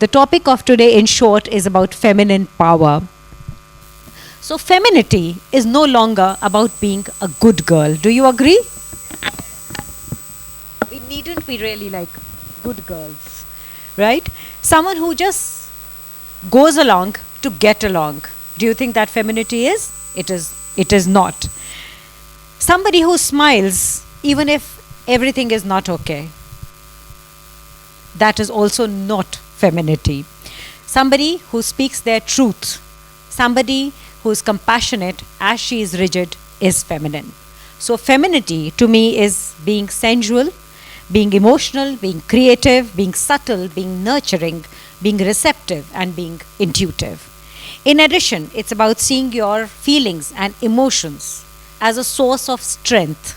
The topic of today, in short, is about feminine power. So femininity is no longer about being a good girl. Do you agree? We needn't be really like good girls, right? Someone who just goes along to get along. Do you think that femininity is? It is. It is not. Somebody who smiles even if everything is not okay. That is also not femininity. Somebody who speaks their truth. Somebody who is compassionate as she is rigid is feminine. So femininity to me is being sensual, being emotional, being creative, being subtle, being nurturing, being receptive, and being intuitive. In addition, it's about seeing your feelings and emotions as a source of strength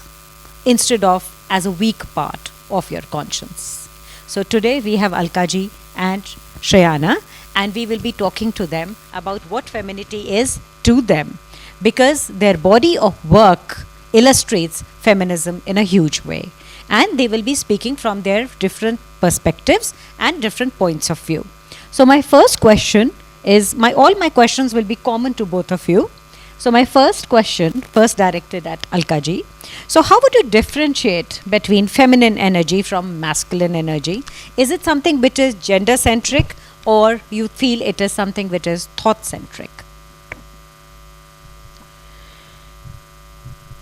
instead of as a weak part of your conscience. So today we have Alkaji and Shrayana, and we will be talking to them about what femininity is to them, because their body of work illustrates feminism in a huge way. And they will be speaking from their different perspectives and different points of view. So my first question is, all my questions will be common to both of you. So my first question, first directed at Alkaji. So how would you differentiate between feminine energy from masculine energy? Is it something which is gender-centric, or you feel it is something which is thought-centric?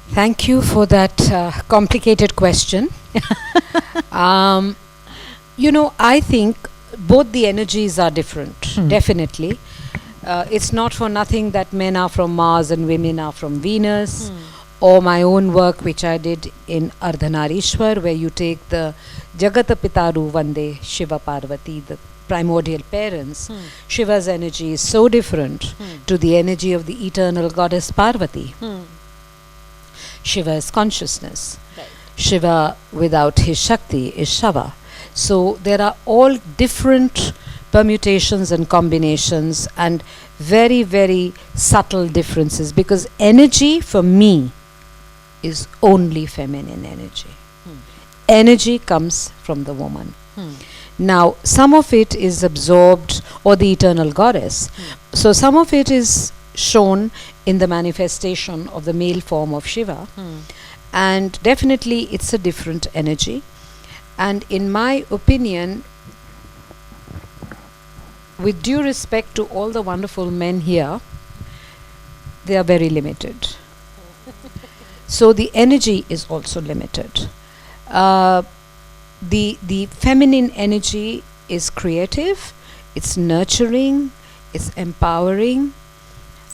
Thank you for that complicated question. I think both the energies are different, definitely. It's not for nothing that men are from Mars and women are from Venus, or my own work which I did in Ardhanarishwar, where you take the Jagata Pitaru Vande Shiva Parvati, the primordial parents. Shiva's energy is so different to the energy of the eternal goddess Parvati. Shiva is consciousness. Right. Shiva without his Shakti is Shava. So there are all different permutations and combinations and very, very subtle differences, because energy for me is only feminine energy. Energy comes from the woman. Now, some of it is absorbed, or the eternal goddess. So some of it is shown in the manifestation of the male form of Shiva. And definitely it's a different energy. And in my opinion, with due respect to all the wonderful men here, they are very limited. So the energy is also limited. The feminine energy is creative, it's nurturing, it's empowering,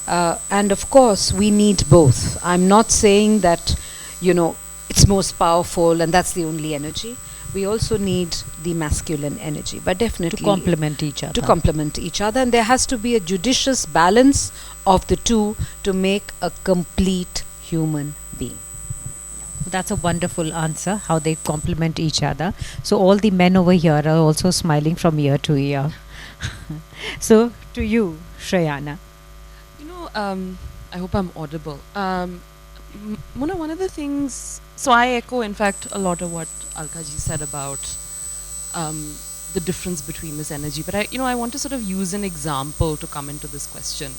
and of course we need both. I'm not saying that, it's most powerful and that's the only energy. We also need the masculine energy, but definitely to complement each other. To complement each other, and there has to be a judicious balance of the two to make a complete human being. That's a wonderful answer, how they complement each other. So all the men over here are also smiling from ear to ear. So to you, Shrayana. I hope I'm audible. Mona, one of the things, so I echo in fact a lot of what Alkaji said about the difference between this energy, but I want to sort of use an example to come into this question.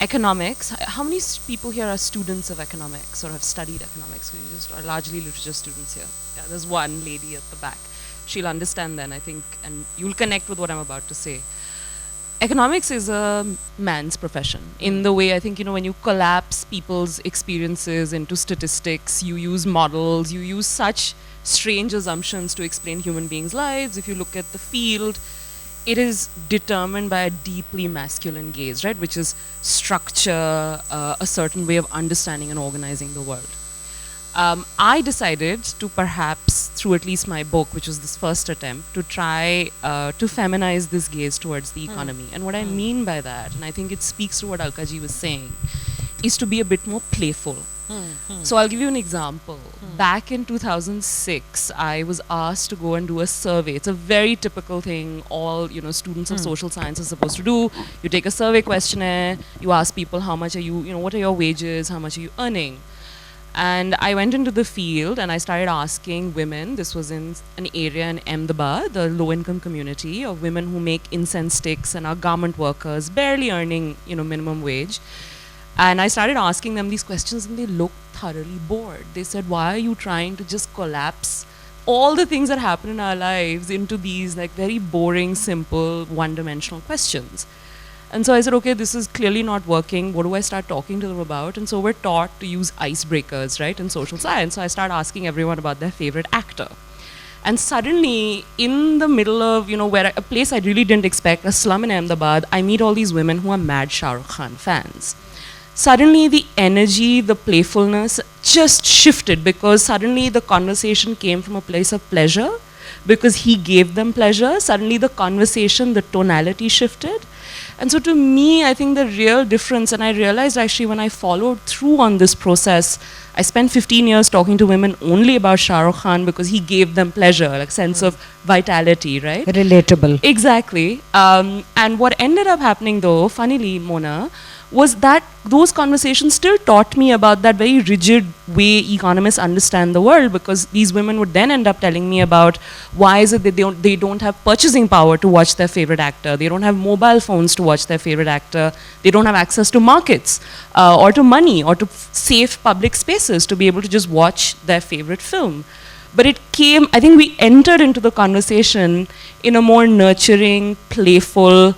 Economics, how many people here are students of economics or have studied economics? We just are largely literature students here. Yeah, there's one lady at the back. She'll understand then, I think, and you'll connect with what I'm about to say. Economics is a man's profession in the way, I think, when you collapse people's experiences into statistics, you use models, you use such strange assumptions to explain human beings' lives. If you look at the field, it is determined by a deeply masculine gaze, right? Which is structure, a certain way of understanding and organizing the world. I decided to perhaps, through at least my book, which was this first attempt, to try to feminize this gaze towards the economy. And what I mean by that, and I think it speaks to what Alkaji was saying, is to be a bit more playful. So I'll give you an example. Back in 2006, I was asked to go and do a survey. It's a very typical thing all students of social science are supposed to do. You take a survey questionnaire, you ask people how much are you, what are your wages, how much are you earning? And I went into the field and I started asking women, this was in an area in Ahmedabad, the low-income community of women who make incense sticks and are garment workers, barely earning, minimum wage. And I started asking them these questions and they looked thoroughly bored. They said, why are you trying to just collapse all the things that happen in our lives into these like very boring, simple, one-dimensional questions? And so I said, okay, this is clearly not working. What do I start talking to them about? And so we're taught to use icebreakers, right, in social science. So I start asking everyone about their favorite actor. And suddenly, in the middle of, where a place I really didn't expect, a slum in Ahmedabad, I meet all these women who are mad Shah Rukh Khan fans. Suddenly, the energy, the playfulness just shifted because suddenly the conversation came from a place of pleasure because he gave them pleasure. Suddenly, the conversation, the tonality shifted. And so to me, I think the real difference, and I realized actually when I followed through on this process, I spent 15 years talking to women only about Shah Rukh Khan because he gave them pleasure, like sense of vitality, right? Relatable. Exactly. And what ended up happening though, funnily, Mona, was that those conversations still taught me about that very rigid way economists understand the world, because these women would then end up telling me about why is it that they don't have purchasing power to watch their favorite actor, they don't have mobile phones to watch their favorite actor, they don't have access to markets or to money or to safe public spaces to be able to just watch their favorite film. But it came, I think we entered into the conversation in a more nurturing, playful,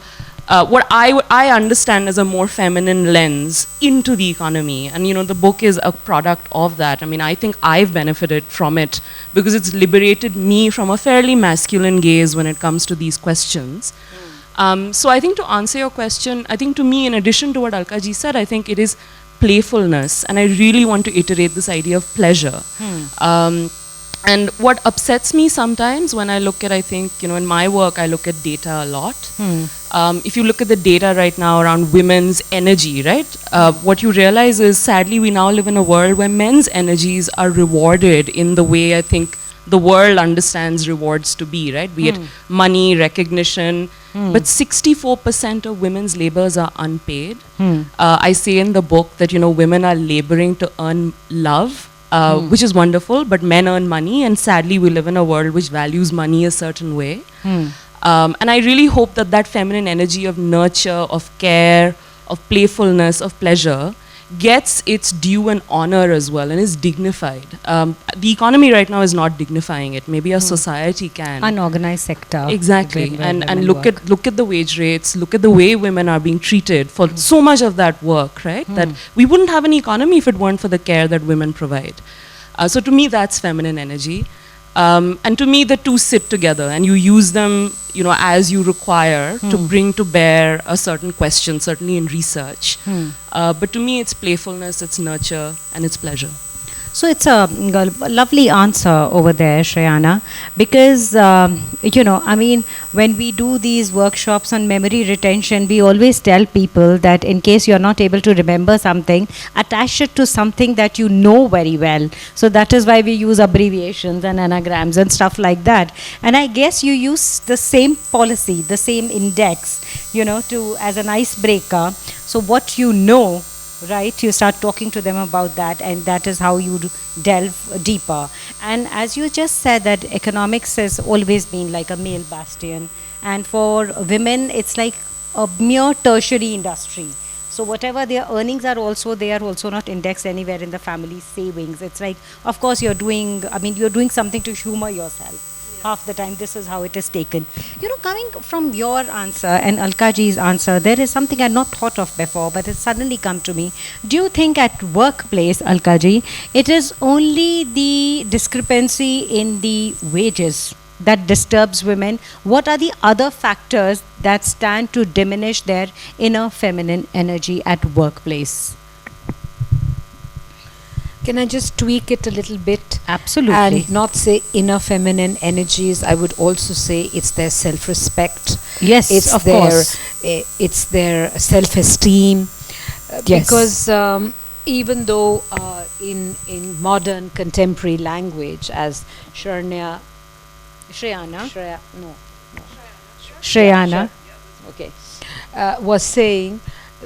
what I understand as a more feminine lens into the economy. And the book is a product of that. I mean, I think I've benefited from it because it's liberated me from a fairly masculine gaze when it comes to these questions. So I think to answer your question, I think to me, in addition to what Alka ji said, I think it is playfulness. And I really want to iterate this idea of pleasure. And what upsets me sometimes when I look at, I think, in my work, I look at data a lot. If you look at the data right now around women's energy, right, what you realize is, sadly, we now live in a world where men's energies are rewarded in the way I think the world understands rewards to be, right, be it money, recognition, but 64% of women's labors are unpaid. I say in the book that, women are laboring to earn love, which is wonderful, but men earn money, and sadly we live in a world which values money a certain way. And I really hope that that feminine energy of nurture, of care, of playfulness, of pleasure gets its due and honor as well and is dignified. The economy right now is not dignifying it. Maybe our society can. Unorganized sector. Exactly. And look at the wage rates, look at the way women are being treated for so much of that work, right? That we wouldn't have an economy if it weren't for the care that women provide. So to me, that's feminine energy. And to me, the two sit together, and you use them, as you require to bring to bear a certain question, certainly in research. But to me, it's playfulness, it's nurture, and it's pleasure. So it's a lovely answer over there, Shrayana, because, I mean, when we do these workshops on memory retention, we always tell people that in case you're not able to remember something, attach it to something that you know very well. So that is why we use abbreviations and anagrams and stuff like that. And I guess you use the same policy, the same index, as an icebreaker. So what you know, right, you start talking to them about that, and that is how you delve deeper. And as you just said, that economics has always been like a male bastion, and for women it's like a mere tertiary industry. So whatever their earnings are also, they are also not indexed anywhere in the family savings. It's like, of course you're doing something to humor yourself. Half the time this is how it is taken. Coming from your answer and Alka ji's answer, there is something I had not thought of before, but it's suddenly come to me. Do you think at workplace, Alka ji, it is only the discrepancy in the wages that disturbs women? What are the other factors that stand to diminish their inner feminine energy at workplace? Can I just tweak it a little bit? Absolutely. And not say inner feminine energies. I would also say it's their self-respect. Yes, it's of their, course. It's their self-esteem. Yes. Because even though in modern contemporary language, as Shrayana, Shrayana. okay, was saying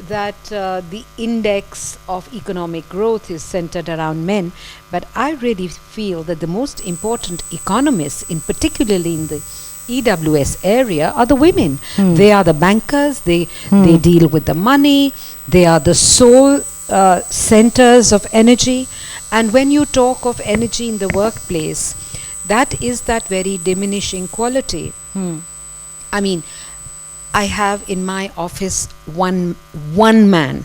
that the index of economic growth is centered around men, but I really feel that the most important economists, in particularly in the EWS area, are the women. They are the bankers, they deal with the money, they are the sole centers of energy. And when you talk of energy in the workplace, that is that very diminishing quality. I mean, I have in my office one man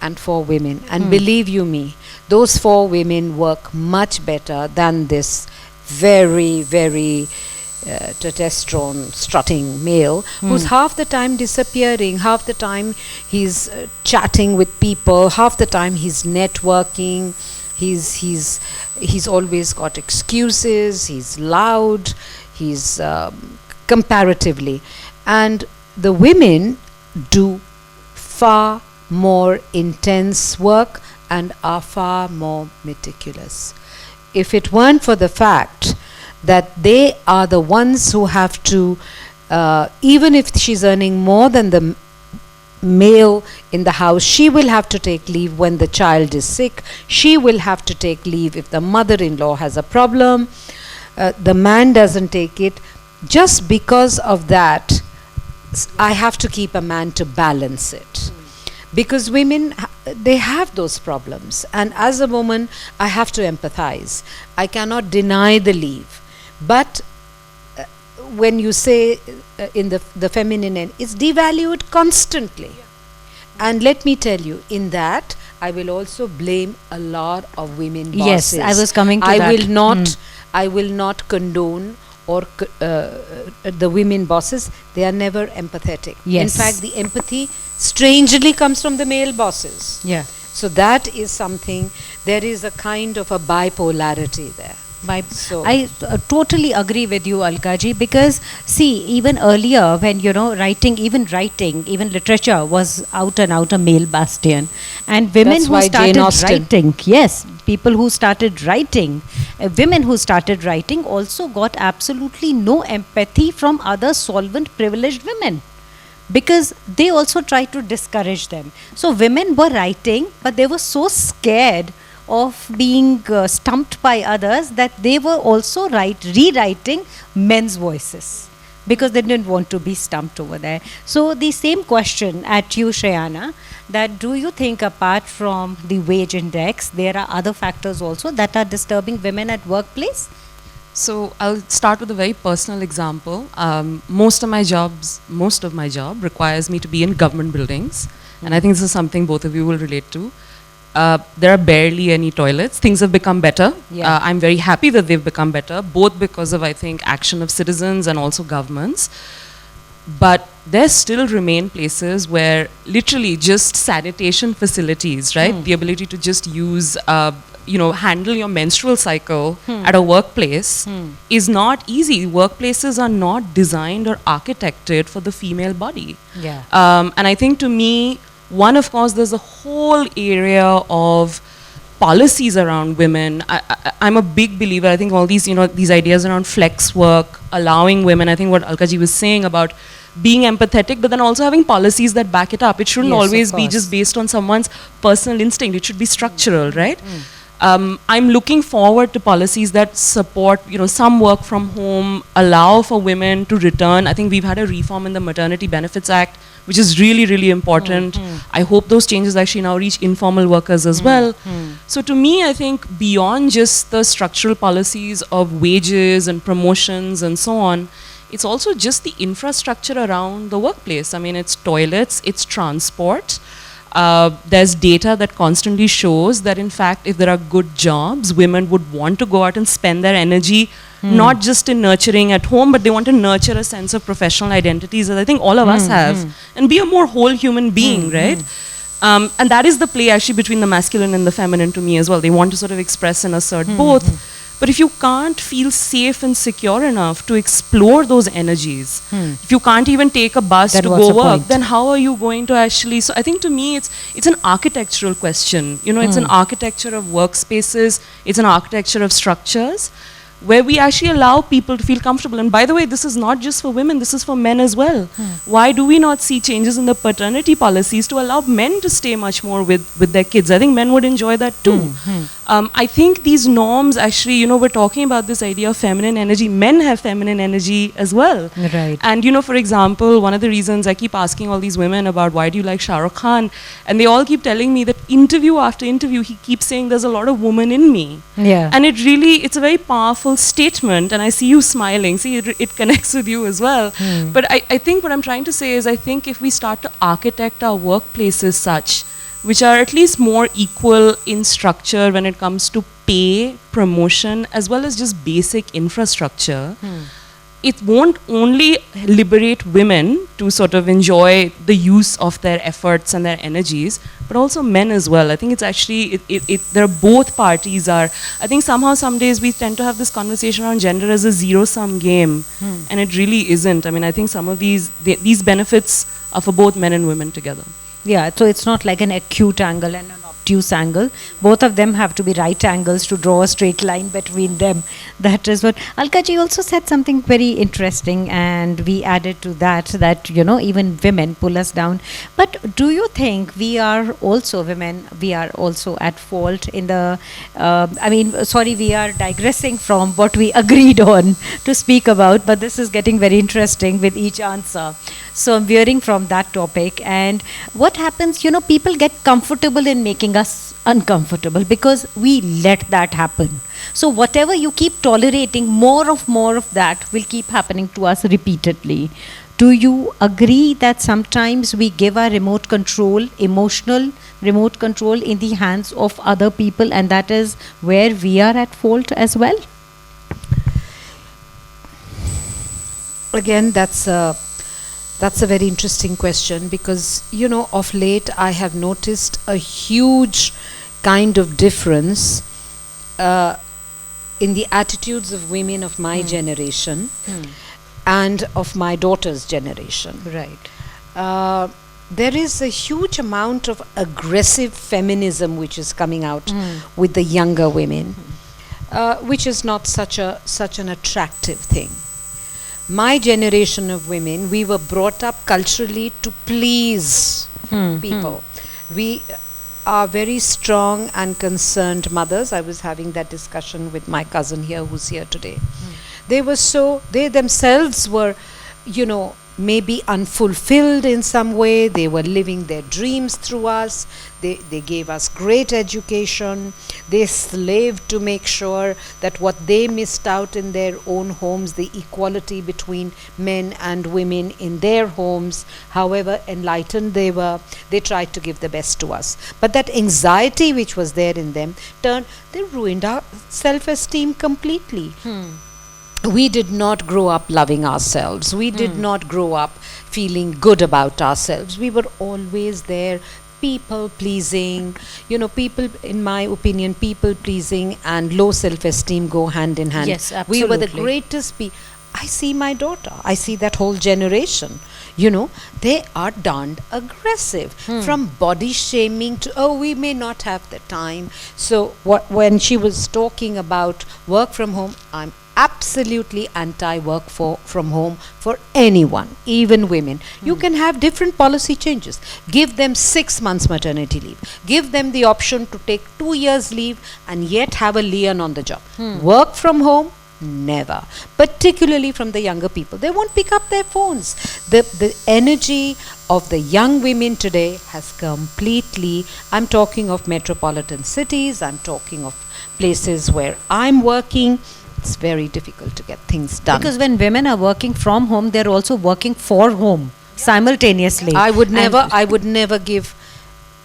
and 4 women, and believe you me, those 4 women work much better than this very, very testosterone strutting male who's half the time disappearing, half the time he's chatting with people, half the time he's networking, he's always got excuses, he's loud, he's comparatively. And the women do far more intense work and are far more meticulous. If it weren't for the fact that they are the ones who have to, even if she's earning more than the male in the house, she will have to take leave when the child is sick, she will have to take leave if the mother-in-law has a problem, the man doesn't take it. Just because of that, I have to keep a man to balance it. Because women, they have those problems. And as a woman, I have to empathize. I cannot deny the leave. But when you say in the feminine end, it's devalued constantly. And let me tell you, in that, I will also blame a lot of women bosses. Yes, I was coming to that. I will not condone or the women bosses. They are never empathetic. Yes. In fact, the empathy strangely comes from the male bosses. Yeah. So that is something, there is a kind of a bipolarity there. So I totally agree with you, Alka ji, because see, even earlier when writing, even literature was out and out a male bastion, and women That's who why Jane started Austen. writing, yes, people who started writing, women who started writing also got absolutely no empathy from other solvent privileged women, because they also tried to discourage them. So women were writing, but they were so scared of being stumped by others that they were also rewriting men's voices because they didn't want to be stumped over there. So the same question at you, Shrayana, that do you think apart from the wage index, there are other factors also that are disturbing women at workplace? So I'll start with a very personal example. Most of my job requires me to be in government buildings, and I think this is something both of you will relate to. There are barely any toilets. Things have become better. Yeah. I'm very happy that they've become better, both because of, I think, action of citizens and also governments. But there still remain places where literally just sanitation facilities, right? The ability to just use, handle your menstrual cycle at a workplace is not easy. Workplaces are not designed or architected for the female body. Yeah. And I think to me, one, of course, there's a whole area of policies around women. I'm a big believer. I think all these, these ideas around flex work, allowing women, I think what Alka ji was saying about being empathetic, but then also having policies that back it up. It shouldn't always be just based on someone's personal instinct. It should be structural, right? I'm looking forward to policies that support, some work from home, allow for women to return. I think we've had a reform in the Maternity Benefits Act, which is really, really important. I hope those changes actually now reach informal workers as well. So to me, I think beyond just the structural policies of wages and promotions and so on, it's also just the infrastructure around the workplace. I mean, it's toilets, it's transport. There's data that constantly shows that, in fact, if there are good jobs, women would want to go out and spend their energy not just in nurturing at home, but they want to nurture a sense of professional identities that I think all of us have, and be a more whole human being, right? And that is the play actually between the masculine and the feminine to me as well. They want to sort of express and assert both. But if you can't feel safe and secure enough to explore those energies, if you can't even take a bus to go work, then how are you going to actually... So I think to me, it's an architectural question. It's an architecture of workspaces. It's an architecture of structures, where we actually allow people to feel comfortable. And by the way, this is not just for women, this is for men as well. Why do we not see changes in the paternity policies to allow men to stay much more with their kids? I think men would enjoy that too. I think these norms actually, you know, we're talking about this idea of feminine energy. Men have feminine energy as well. Right. And, you know, for example, one of the reasons I keep asking all these women about why do you like Shah Rukh Khan, and they all keep telling me that interview after interview, he keeps saying there's a lot of woman in me. Yeah. And it really, it's a very powerful statement, and I see you smiling. See, it connects with you as well. But I think what I'm trying to say is, I think if we start to architect our workplaces such, which are at least more equal in structure when it comes to pay, promotion, as well as just basic infrastructure, it won't only liberate women to sort of enjoy the use of their efforts and their energies, but also men as well. I think it's actually, there are both parties are, I think somehow some days we tend to have this conversation around gender as a zero-sum game, and it really isn't. I mean, I think some of these benefits are for both men and women together. Yeah, so it's not like an acute angle and an obtuse angle. Both of them have to be right angles to draw a straight line between them. That is what Alka ji also said, something very interesting, and we added to that you know, even women pull us down. But do you think we are also women, we are also at fault in the we are digressing from what we agreed on to speak about, but this is getting very interesting with each answer. So I'm veering from that topic. And what happens, you know, people get comfortable in making us uncomfortable because we let that happen. So whatever you keep tolerating, more of that will keep happening to us repeatedly. Do you agree that sometimes we give our remote control, emotional remote control, in the hands of other people, and that is where we are at fault as well? Again, that's a very interesting question, because, you know, of late I have noticed a huge kind of difference in the attitudes of women of my generation and of my daughter's generation. Right. There is a huge amount of aggressive feminism which is coming out with the younger women, which is not such an attractive thing. My generation of women, we were brought up culturally to please people. We are very strong and concerned mothers. I was having that discussion with my cousin here, who's here today. They themselves were, you know, maybe unfulfilled in some way. They were living their dreams through us. They gave us great education. They slaved to make sure that what they missed out in their own homes, the equality between men and women in their homes, however enlightened they were, they tried to give the best to us. But that anxiety which was there in them, they ruined our self-esteem completely. We did not grow up loving ourselves. We did not grow up feeling good about ourselves. We were always there, people pleasing. You know, people, in my opinion, people pleasing and low self-esteem go hand in hand. Yes, absolutely. We were the greatest I see my daughter, I see that whole generation. You know, they are darned aggressive, from body shaming to, oh, we may not have the time. So when she was talking about work from home, I'm absolutely anti-work from home for anyone, even women. You can have different policy changes. Give them 6 months maternity leave. Give them the option to take 2 years leave and yet have a liaison on the job. Work from home, never. Particularly from the younger people. They won't pick up their phones. The energy of the young women today has completely, I'm talking of metropolitan cities, I'm talking of places where I'm working. It's very difficult to get things done. Because when women are working from home, they're also working for home simultaneously. I would never give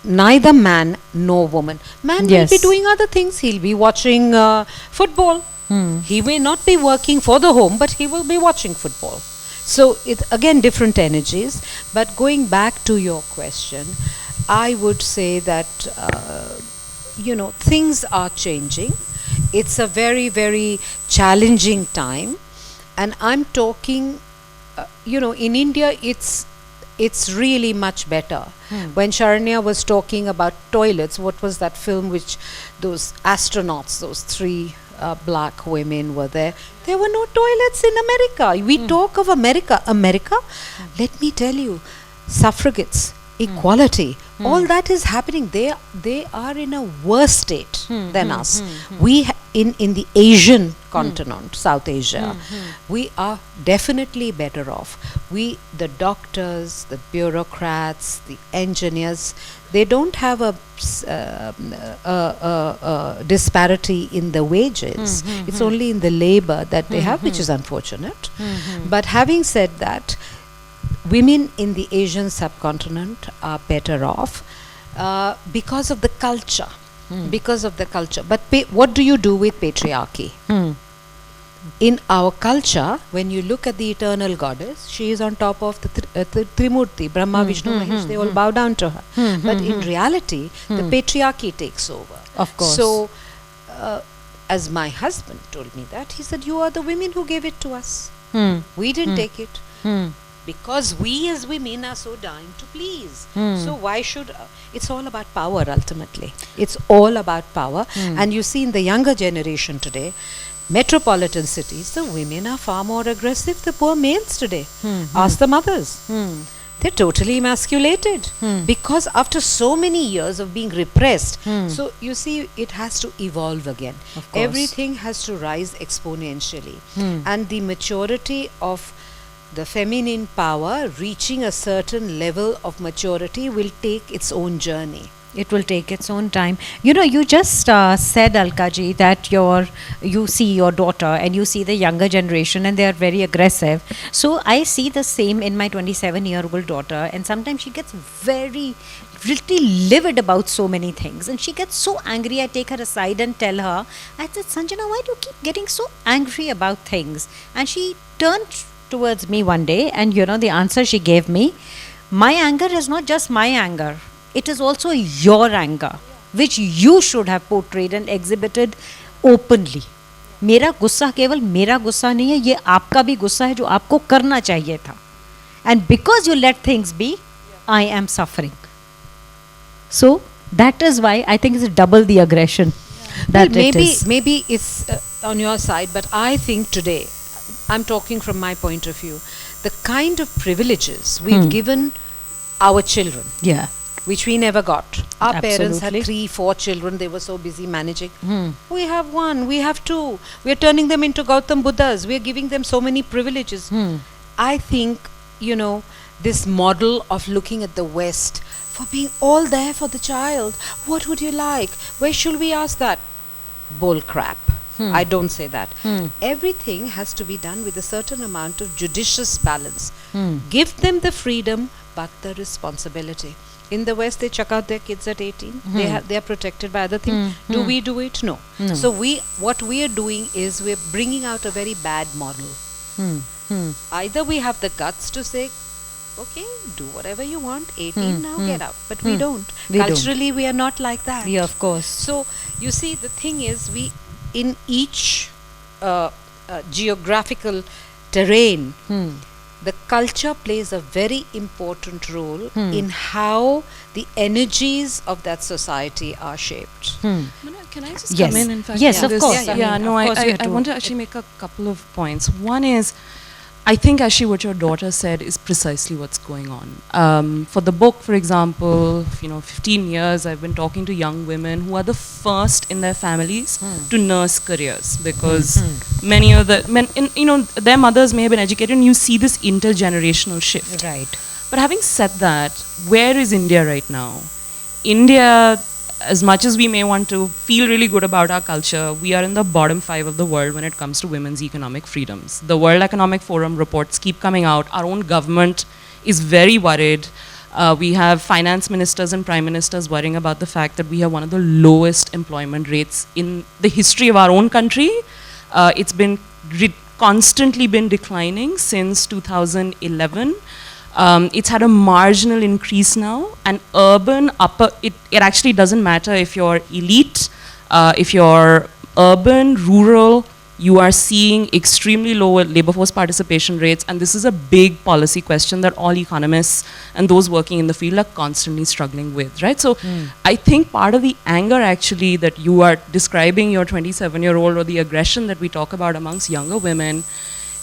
neither man nor woman. Man will be doing other things. He'll be watching football. He may not be working for the home, but he will be watching football. So it's again different energies. But going back to your question, I would say that you know, things are changing. It's a very, very challenging time, and I'm talking, you know, in India it's really much better. When Shrayana was talking about toilets, what was that film which those astronauts, those 3 black women were there. There were no toilets in America. We talk of America. America, let me tell you, suffragettes, equality, all that is happening. They are in a worse state than us. We in the Asian continent, South Asia, we are definitely better off. We, the doctors, the bureaucrats, the engineers, they don't have a disparity in the wages. It's only in the labor that they have, which is unfortunate. But having said that, women in the Asian subcontinent are better off because of the culture. Because of the culture. But what do you do with patriarchy? In our culture, when you look at the eternal goddess, she is on top of the Trimurti, Brahma, Vishnu, Mahesh, they all bow down to her. But in reality, the patriarchy takes over. Of course. So, as my husband told me that, he said, you are the women who gave it to us. We didn't take it. Because we as women are so dying to please. So why should... it's all about power ultimately. It's all about power. And you see in the younger generation today, metropolitan cities, the women are far more aggressive than the poor males today. Ask the mothers. They're totally emasculated. Because after so many years of being repressed, so you see it has to evolve again. Of course. Everything has to rise exponentially. And the maturity of the feminine power reaching a certain level of maturity will take its own journey. It will take its own time. You know, you just said, Alka ji, that you see your daughter and you see the younger generation and they are very aggressive. So I see the same in my 27-year-old daughter, and sometimes she gets very really livid about so many things and she gets so angry. I take her aside and tell her, I said, Sanjana, why do you keep getting so angry about things? And she turned towards me one day, and you know the answer she gave me, my anger is not just my anger, it is also your anger, which you should have portrayed and exhibited openly. मेरा गुस्सा केवल मेरा गुस्सा नहीं है, ये आपका भी गुस्सा है जो आपको करना चाहिए था. And because you let things be, I am suffering. So that is why I think it's double the aggression. That maybe it's on your side, but I think today, I'm talking from my point of view, the kind of privileges we've given our children, which we never got. Our parents had 3-4 children, they were so busy managing. We have 1, we have 2, we are turning them into Gautam Buddhas, we are giving them so many privileges. I think, you know, this model of looking at the West for being all there for the child, what would you like, where should we ask that? Bull crap. I don't say that. Everything has to be done with a certain amount of judicious balance. Give them the freedom, but the responsibility. In the West, they chuck out their kids at 18. They are protected by other things. Do we do it? No. So what we are doing is we're bringing out a very bad model. Either we have the guts to say, okay, do whatever you want, 18 now, get out. But we don't. Culturally, we are not like that. Yeah, of course. So, you see, the thing is, we in each geographical terrain, the culture plays a very important role in how the energies of that society are shaped. Can I just come in fact? Yes, of course. I want to actually make a couple of points. One is, I think actually what your daughter said is precisely what's going on. For the book, for example, 15 years I've been talking to young women who are the first in their families to nurse careers, because many of the men, their mothers may have been educated, and you see this intergenerational shift. Right. But having said that, where is India right now? India, as much as we may want to feel really good about our culture, we are in the bottom 5 of the world when it comes to women's economic freedoms. The World Economic Forum reports keep coming out. Our own government is very worried. We have finance ministers and prime ministers worrying about the fact that we have one of the lowest employment rates in the history of our own country. It's been constantly been declining since 2011. It's had a marginal increase now, and urban upper, it actually doesn't matter if you're elite, if you're urban, rural, You are seeing extremely low labor force participation rates, and this is a big policy question that all economists and those working in the field are constantly struggling with, right? So I think part of the anger actually that you are describing your 27-year-old or the aggression that we talk about amongst younger women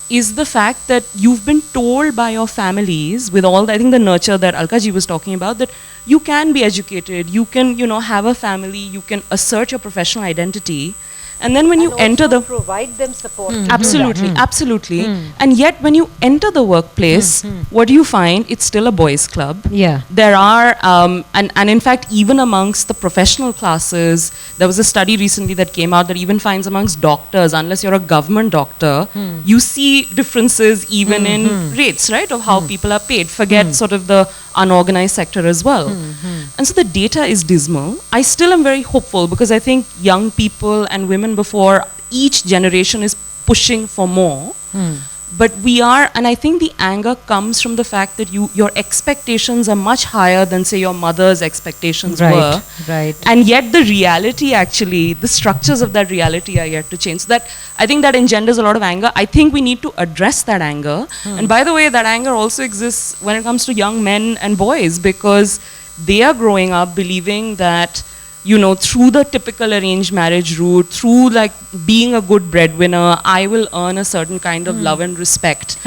is the fact that you've been told by your families with all, I think the nurture that Alka ji was talking about, that you can be educated, you can, have a family, you can assert your professional identity. And then when you enter the provide them support. Absolutely, absolutely. And yet when you enter the workplace, what do you find? It's still a boys' club. Yeah. There are, and in fact, even amongst the professional classes, there was a study recently that came out that even finds amongst doctors, unless you're a government doctor, you see differences even in rates, right, of how people are paid. Forget sort of the unorganized sector as well. And so the data is dismal. I still am very hopeful because I think young people and women before each generation is pushing for more. But we are, and I think the anger comes from the fact that your expectations are much higher than, say, your mother's expectations were. Right. And yet the reality actually, the structures of that reality are yet to change. So that, I think that engenders a lot of anger. I think we need to address that anger. And by the way, that anger also exists when it comes to young men and boys, because they are growing up believing that, through the typical arranged marriage route, through like being a good breadwinner, I will earn a certain kind of love and respect.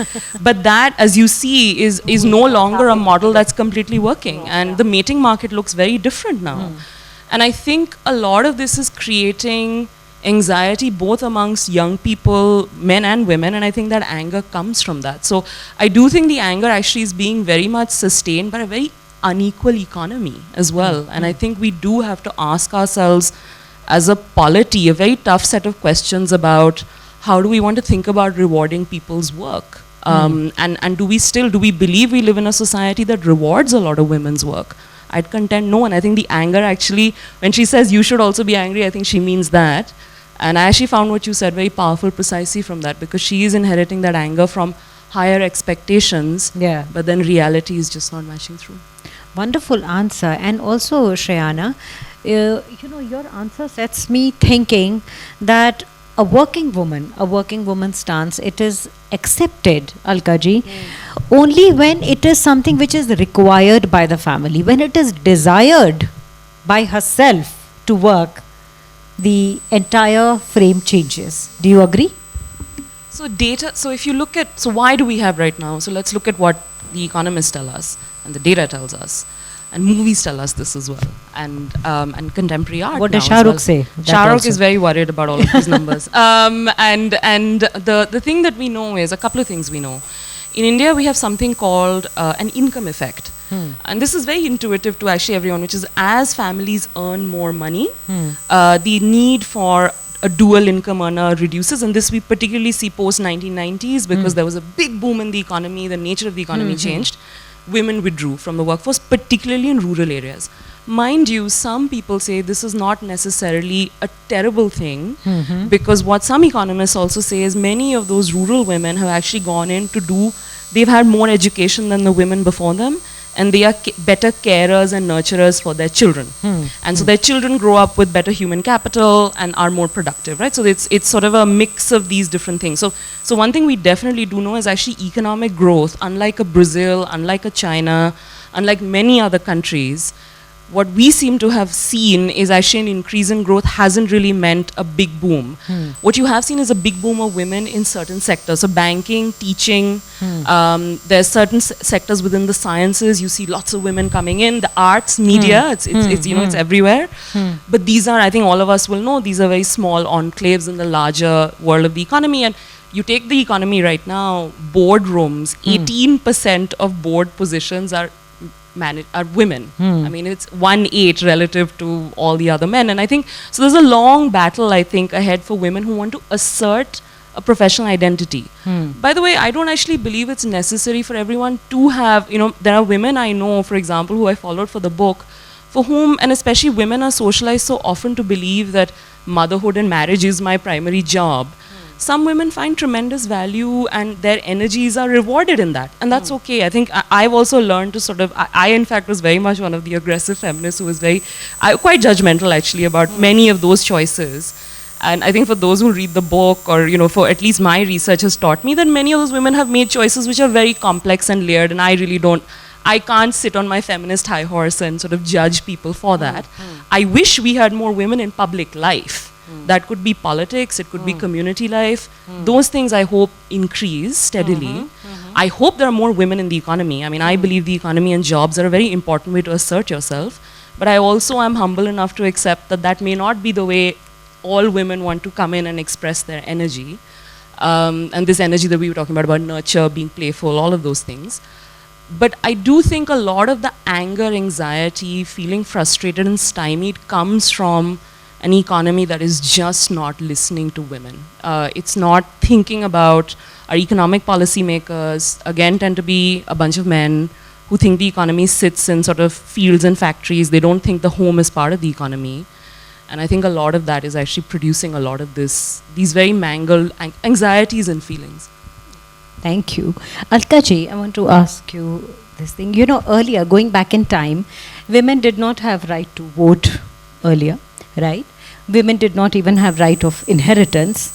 But that, as you see, is no longer a model that's completely working. And the mating market looks very different now. And I think a lot of this is creating anxiety both amongst young people, men and women, and I think that anger comes from that. So I do think the anger actually is being very much sustained by a very unequal economy as well. And I think we do have to ask ourselves as a polity a very tough set of questions about how do we want to think about rewarding people's work. And do we believe we live in a society that rewards a lot of women's work? I'd contend no, and I think the anger actually, when she says you should also be angry, I think she means that. And I actually found what you said very powerful precisely from that, because she is inheriting that anger from higher expectations, but then reality is just not matching through. Wonderful answer. And also, Shrayana, your answer sets me thinking that a working woman's stance, it is accepted, Alka ji, only when it is something which is required by the family. When it is desired by herself to work, the entire frame changes. Do you agree? So if you look at, so why do we have right now? So let's look at what the economists tell us, and the data tells us, and movies tell us this as well, and contemporary art. What does Shah Rukh say? Shah Rukh is very worried about all of these numbers. And the thing that we know is a couple of things we know. In India, we have something called an income effect. And this is very intuitive to actually everyone, which is as families earn more money, the need for a dual income earner reduces, and this we particularly see post 1990s because there was a big boom in the economy, the nature of the economy changed. Women withdrew from the workforce, particularly in rural areas. Mind you, some people say this is not necessarily a terrible thing, because what some economists also say is many of those rural women have actually gone in to do, they've had more education than the women before them, and they are better carers and nurturers for their children. And so their children grow up with better human capital and are more productive, right? So it's sort of a mix of these different things. So one thing we definitely do know is actually economic growth, unlike a Brazil, unlike a China, unlike many other countries, what we seem to have seen is actually an increase in growth hasn't really meant a big boom. What you have seen is a big boom of women in certain sectors. So banking, teaching, there's certain sectors within the sciences, you see lots of women coming in, the arts, media, it's everywhere. But these are, I think all of us will know, these are very small enclaves in the larger world of the economy. And you take the economy right now, boardrooms, 18% of board positions are women. I mean, it's 1/8 relative to all the other men. And I think, so there's a long battle, I think, ahead for women who want to assert a professional identity. By the way, I don't actually believe it's necessary for everyone to have, there are women I know, for example, who I followed for the book, for whom, and especially women are socialized so often to believe that motherhood and marriage is my primary job. Some women find tremendous value and their energies are rewarded in that. And that's okay. I think I've also learned to sort of, I in fact was very much one of the aggressive feminists who was quite judgmental actually about many of those choices. And I think for those who read the book, or for at least my research has taught me that many of those women have made choices which are very complex and layered, and I can't sit on my feminist high horse and sort of judge people for that. I wish we had more women in public life. That could be politics, it could be community life. Those things I hope increase steadily. I hope there are more women in the economy. I mean, I believe the economy and jobs are a very important way to assert yourself. But I also am humble enough to accept that that may not be the way all women want to come in and express their energy. And this energy that we were talking about nurture, being playful, all of those things. But I do think a lot of the anger, anxiety, feeling frustrated and stymied comes from an economy that is just not listening to women. It's not thinking about our economic policymakers, again, tend to be a bunch of men who think the economy sits in sort of fields and factories. They don't think the home is part of the economy. And I think a lot of that is actually producing a lot of these very mangled anxieties and feelings. Thank you. Alka ji, I want to ask you this thing. Earlier, going back in time, women did not have right to vote earlier, right? Women did not even have right of inheritance.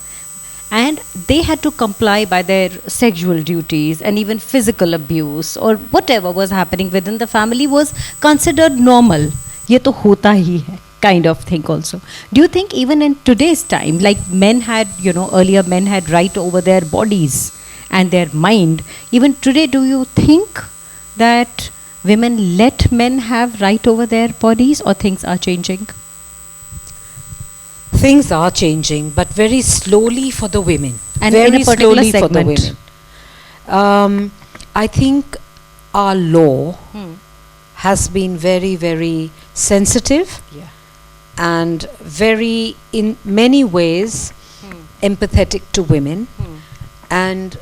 And they had to comply by their sexual duties, and even physical abuse or whatever was happening within the family was considered normal. Ye to hota hi hai, kind of thing also. Do you think even in today's time, like men had, earlier men had right over their bodies and their mind, even today, do you think that women let men have right over their bodies, or things are changing? Things are changing, but very slowly for the women. And very in a particular slowly segment. for the women. I think our law has been very, very sensitive and very, in many ways, empathetic to women. And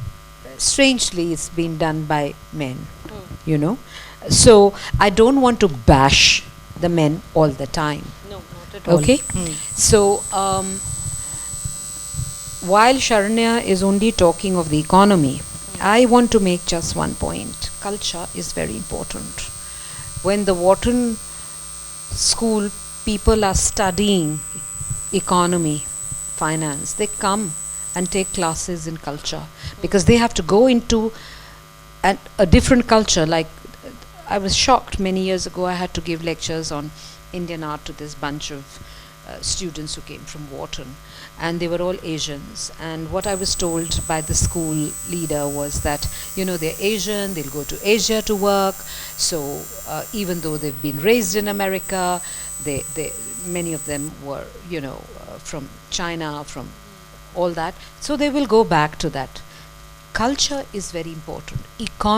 strangely, it's been done by men, So I don't want to bash the men all the time. Okay, so while Sharanya is only talking of the economy, I want to make just one point. Culture is very important. When the Wharton School people are studying economy, finance, they come and take classes in culture, because they have to go into a different culture. Like, I was shocked many years ago, I had to give lectures on Indian art to this bunch of students who came from Wharton, and they were all Asians. And what I was told by the school leader was that, they're Asian, they'll go to Asia to work, so even though they've been raised in America, many of them were, from China, from all that, so they will go back to that. Culture is very important.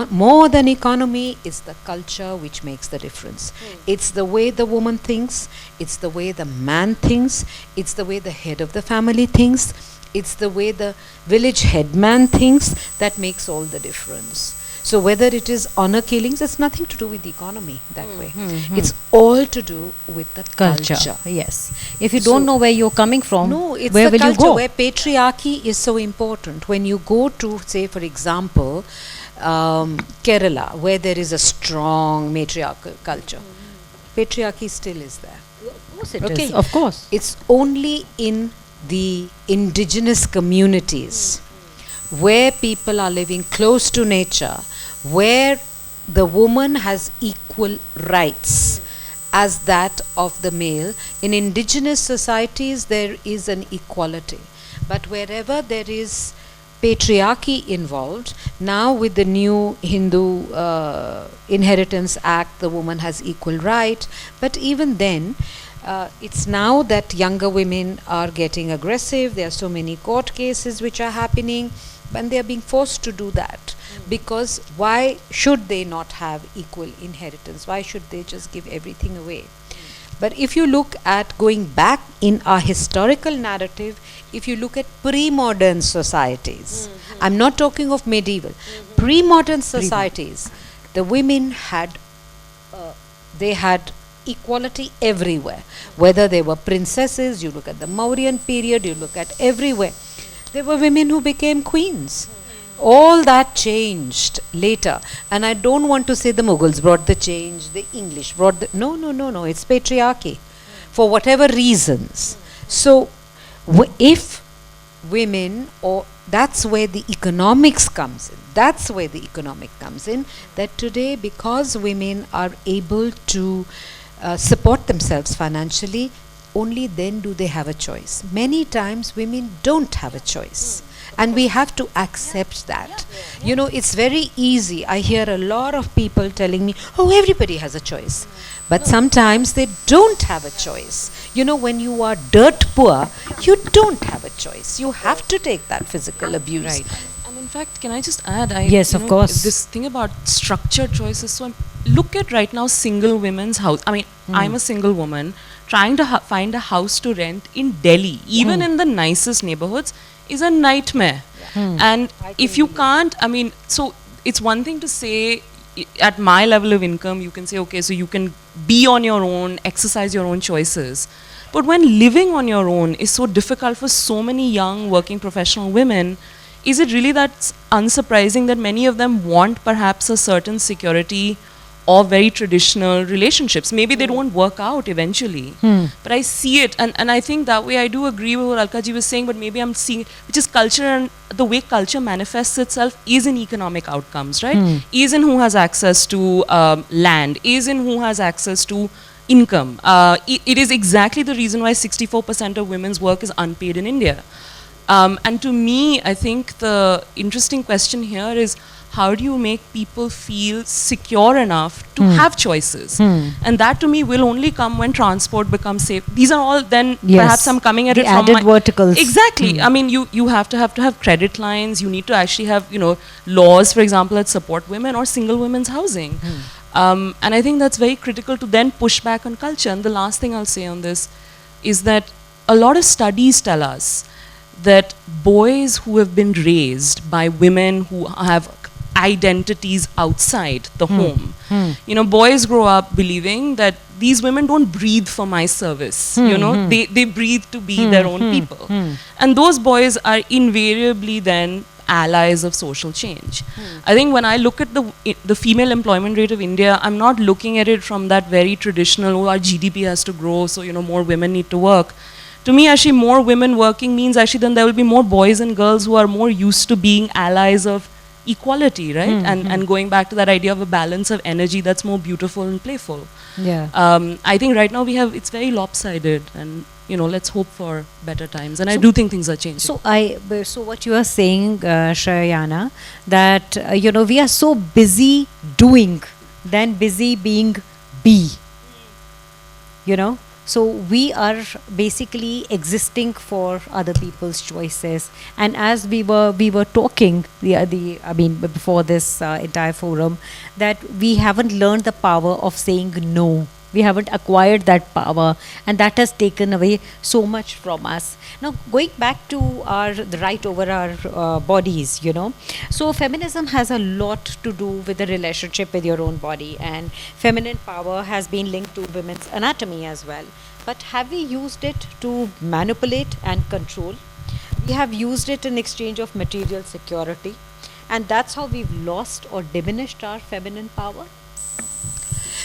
More than economy, it's the culture which makes the difference. It's the way the woman thinks, it's the way the man thinks, it's the way the head of the family thinks, it's the way the village headman thinks that makes all the difference. So whether it is honor killings, it's nothing to do with the economy that way. It's all to do with the culture. Yes. If you don't know where you're coming from, no, it's where the will culture you go? where patriarchy is so important. When you go to, say, for example, Kerala, where there is a strong matriarchal culture, patriarchy still is there. Of course it is. Of course. It's only in the indigenous communities where people are living close to nature, where the woman has equal rights as that of the male. In indigenous societies, there is an equality. But wherever there is patriarchy involved, now with the new Hindu Inheritance Act, the woman has equal right. But even then, it's now that younger women are getting aggressive. There are so many court cases which are happening, and they are being forced to do that. Because why should they not have equal inheritance? Why should they just give everything away? But if you look at going back in our historical narrative, if you look at pre-modern societies, I'm not talking of medieval, pre-modern societies, the women had, they had equality everywhere. Whether they were princesses, you look at the Mauryan period, you look at everywhere. There were women who became queens. All that changed later. And I don't want to say the Mughals brought the change, the English brought the... No, it's patriarchy. For whatever reasons. So If women, or that's where the economics comes in. That's where the economic comes in. That today, because women are able to support themselves financially, only then do they have a choice. Many times women don't have a choice. And we have to accept that. You know, it's very easy. I hear a lot of people telling me, oh, everybody has a choice. But sometimes they don't have a choice. You know, when you are dirt poor, you don't have a choice. You have to take that physical abuse. Right. And in fact, can I just add? Yes, of course. This thing about structured choices. So look at right now single women's house. I mean, I'm a single woman trying to find a house to rent in Delhi, even in the nicest neighborhoods, is a nightmare. And if you can't, I mean, so it's one thing to say, at my level of income, you can say, okay, so you can be on your own, exercise your own choices. But when living on your own is so difficult for so many young working professional women, is it really that unsurprising that many of them want perhaps a certain security or very traditional relationships? Maybe they don't work out eventually, but I see it, and I think that way I do agree with what Alka ji was saying, but maybe I'm seeing, which is culture, and the way culture manifests itself is in economic outcomes, right? Is in who has access to land, is in who has access to income. It is exactly the reason why 64% of women's work is unpaid in India. And to me, I think the interesting question here is, how do you make people feel secure enough to have choices? And that to me will only come when transport becomes safe. These are all then, perhaps I'm coming at the it from added verticals. Exactly. I mean, you have to have credit lines. You need to actually have, you know, laws, for example, that support women or single women's housing. And I think that's very critical to then push back on culture. And the last thing I'll say on this is that a lot of studies tell us that boys who have been raised by women who have identities outside the home, you know, boys grow up believing that these women don't breathe for my service, you know, they breathe to be their own people. And those boys are invariably then allies of social change. I think when I look at the female employment rate of India, I'm not looking at it from that very traditional, oh, our GDP has to grow, so, you know, more women need to work. To me, actually, more women working means actually then there will be more boys and girls who are more used to being allies of equality, right? And going back to that idea of a balance of energy that's more beautiful and playful. Yeah. I think right now it's very lopsided, and, you know, let's hope for better times. And I do think things are changing. So what you are saying, Shrayana, that, you know, we are so busy doing than busy being be, you know. So we are basically existing for other people's choices. And as we were talking before this entire forum, that we haven't learned the power of saying no. We haven't acquired that power, and that has taken away so much from us. Now, going back to the right over our bodies, you know. So feminism has a lot to do with the relationship with your own body, and feminine power has been linked to women's anatomy as well. But have we used it to manipulate and control? We have used it in exchange of material security, and that's how we've lost or diminished our feminine power.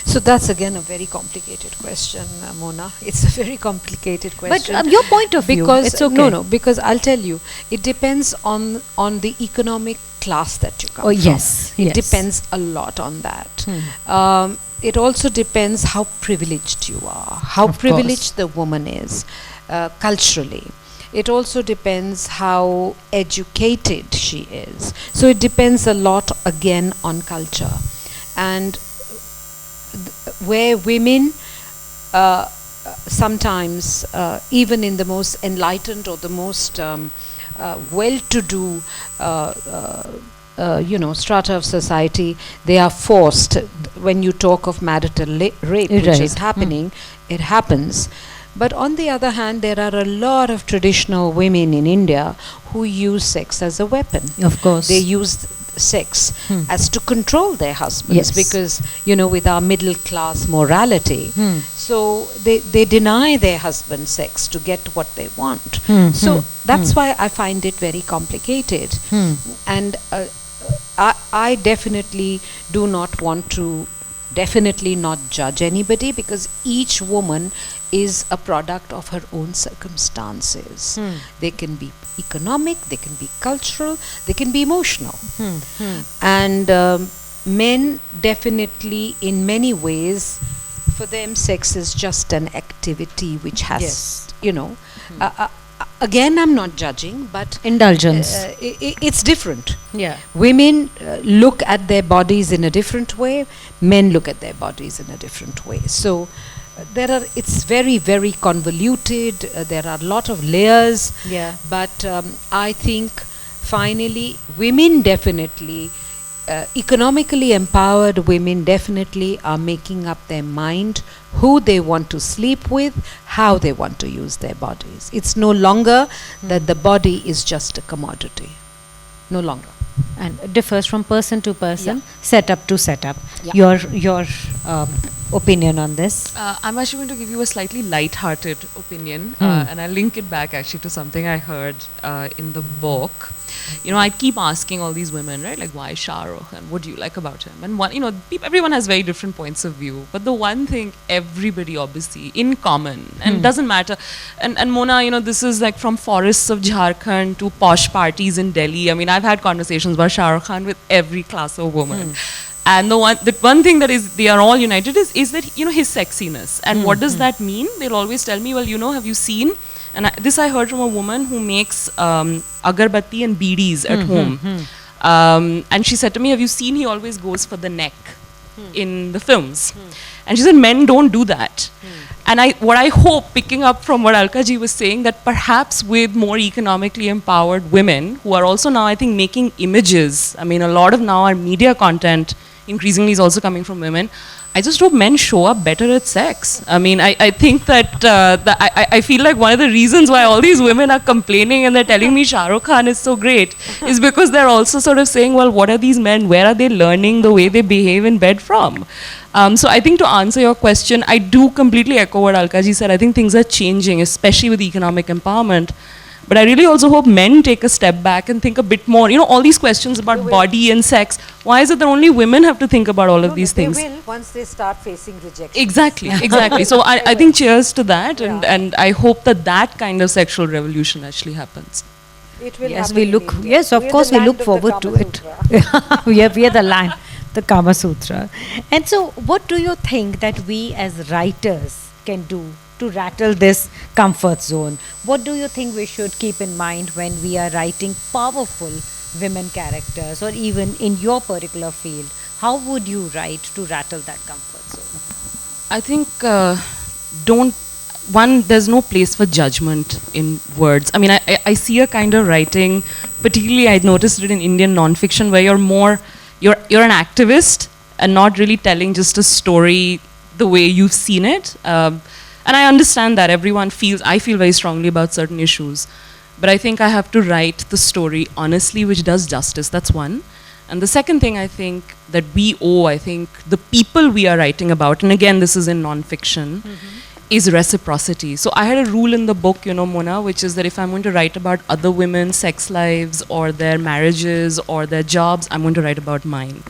So that's again a very complicated question, Mona. It's a very complicated question. But your point of view, because it's okay. No, because I'll tell you, it depends on the economic class that you come from. Yes. It depends a lot on that. It also depends how privileged you are, how privileged the woman is culturally. It also depends how educated she is. So it depends a lot again on culture. And where women sometimes, even in the most enlightened or the most well-to-do strata of society, they are forced, when you talk of marital rape, which is happening, it happens. But on the other hand, there are a lot of traditional women in India who use sex as a weapon. Of course. They use sex as to control their husbands, because, you know, with our middle class morality, so they deny their husband sex to get what they want. So that's why I find it very complicated. And I definitely do not want to definitely not judge anybody, because each woman is a product of her own circumstances. They can be economic, they can be cultural, they can be emotional. And men definitely, in many ways, for them sex is just an activity which has, Yes. again, I'm not judging, but Indulgence. it's different. Yeah. Women look at their bodies in a different way, men look at their bodies in a different way. So it's very, very convoluted. There are a lot of layers. Yeah. But I think finally women definitely, economically empowered women definitely are making up their mind who they want to sleep with, how they want to use their bodies. It's no longer that the body is just a commodity. No longer. And it differs from person to person, Yeah. setup to setup. Yeah. Your opinion on this? I'm actually going to give you a slightly light-hearted opinion, and I'll link it back actually to something I heard in the book. I keep asking all these women, right, like, why Shah Rukh, and what do you like about him? And everyone has very different points of view, but the one thing everybody obviously in common, and it doesn't matter, and Mona, this is like from forests of Jharkhand to posh parties in Delhi. I mean, I've had conversations about Shah Rukh Khan with every class of woman. And the one thing that is, they are all united is that, his sexiness. And what does that mean? They'll always tell me, well, have you seen? And this I heard from a woman who makes agarbatti and beedis at home. And she said to me, have you seen he always goes for the neck in the films? And she said, men don't do that. And what I hope, picking up from what Alka ji was saying, that perhaps with more economically empowered women, who are also now, I think, making images. I mean, a lot of now our media content increasingly is also coming from women. I just hope men show up better at sex. I mean, I think that I feel like one of the reasons why all these women are complaining and they're telling me Shah Rukh Khan is so great is because they're also sort of saying, well, what are these men? Where are they learning the way they behave in bed from? So I think to answer your question, I do completely echo what Alka ji said. I think things are changing, especially with economic empowerment. But I really also hope men take a step back and think a bit more. All these questions about body and sex. Why is it that only women have to think about all of these things? They will once they start facing rejection. Exactly. So I think cheers to that, and I hope that kind of sexual revolution actually happens. It will Yes, happen we in look. India. Yes, of We are course, the we look land of the forward to Kama it. Sutra. we are the land, the Kama Sutra. And so, what do you think that we as writers can do to rattle this comfort zone? What do you think we should keep in mind when we are writing powerful women characters, or even in your particular field? How would you write to rattle that comfort zone? I think there's no place for judgment in words. I mean, I see a kind of writing, particularly I noticed it in Indian nonfiction, where you're an activist and not really telling just a story the way you've seen it. And I understand that I feel very strongly about certain issues. But I think I have to write the story honestly, which does justice. That's one. And the second thing I think that we owe, the people we are writing about, and again, this is in non-fiction, is reciprocity. So I had a rule in the book, Mona, which is that if I'm going to write about other women's sex lives or their marriages or their jobs, I'm going to write about mine.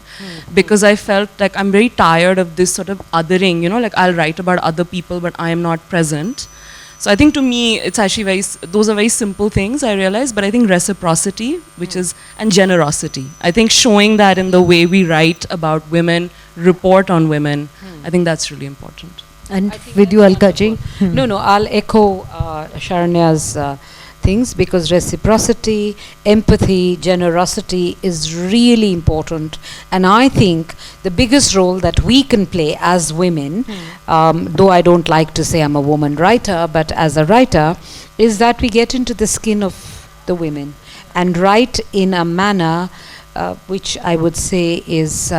Because I felt like I'm very tired of this sort of othering, like I'll write about other people, but I am not present. So I think to me, it's actually those are very simple things, I realize, but I think reciprocity, and generosity. I think showing that in the way we write about women, report on women, I think that's really important. And with you, Alka ji? No, I'll echo Sharanya's things, because reciprocity, empathy, generosity is really important. And I think the biggest role that we can play as women, though I don't like to say I'm a woman writer, but as a writer, is that we get into the skin of the women and write in a manner which I would say is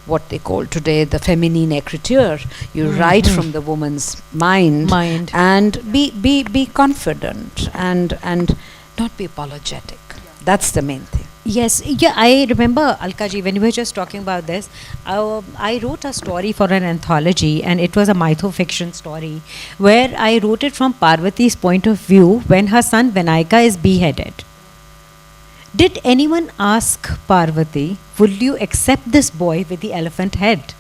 what they call today the feminine écriture. You write from the woman's mind. And be confident and not be apologetic. That's the main thing. Yes, I remember, Alka ji, when we were just talking about this, I wrote a story for an anthology, and it was a mytho-fiction story, where I wrote it from Parvati's point of view when her son Vinayaka is beheaded. Did anyone ask Parvati, will you accept this boy with the elephant head?